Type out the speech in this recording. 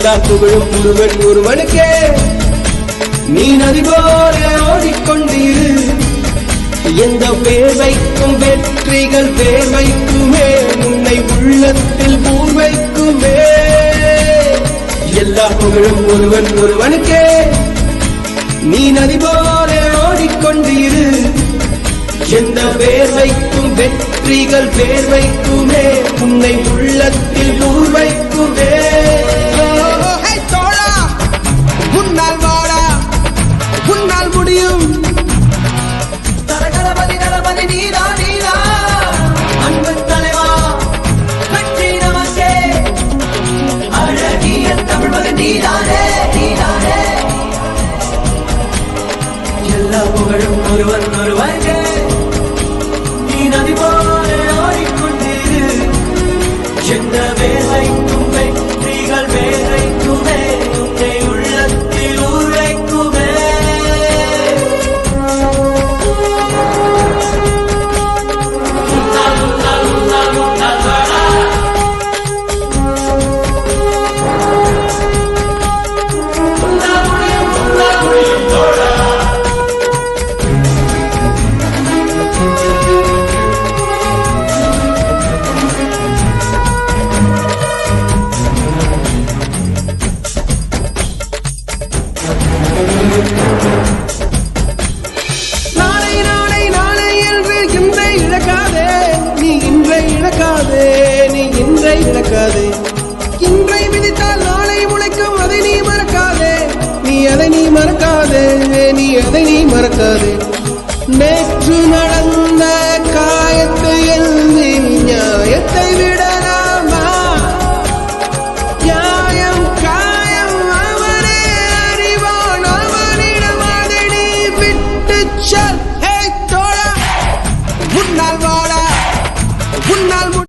எல்லா புகழும் ஒருவன் ஒருவனுக்கே. நீ நதி போல ஓடிக்கொண்டிரு, எந்த வேர்வைக்கும் வெற்றிகள் வேர்வைக்குமே, உன்னை உள்ளத்தில் பூர்வைக்குமே. எல்லா புகழும் ஒருவன் ஒருவனுக்கே. நீ நதி போல ஓடிக்கொண்டிரு, எந்த வேர்வைக்கும் வெற்றிகள் வேர்வைக்குமே, உன்னை உள்ளத்தில் பூர்வைக்குமே. தோழா உன்னால் வாடா, உன்னால் முடியும். தரகணபதி தளபதி நீரா நீரா, அன்பு தலைவா வெற்றி நமக்கே. அழகிய தமிழ் மகன் நீதானே நீதானே. எல்லா புகழும் ஒருவன் ஒருவனுக்கே. நீ நதி போல ஓடிக்கொண்டிரு, எந்த வேலைக்கும் வெற்றிகள் வேலைக்குமே, உன்னை உள்ளத்தில் உரைக்குமே. நாளை நாளை நாளை என்று இன்றை இழக்காதே, நீ இன்றை இழக்காதே, நீ இன்றை இழக்காதே. இன்றை விதித்தால் நாளை முளைக்கும், அதை நீ மறக்காதே, நீ அதை நீ மறக்காதே, நீ அதை நீ மறக்காதே. நேற்று நடந்த காயத்தை எழுதி நியாயத்தை விடலாமா? நியாயம் காயம் அவனே அறிவான், அவனிடம் அதை நீ விட்டு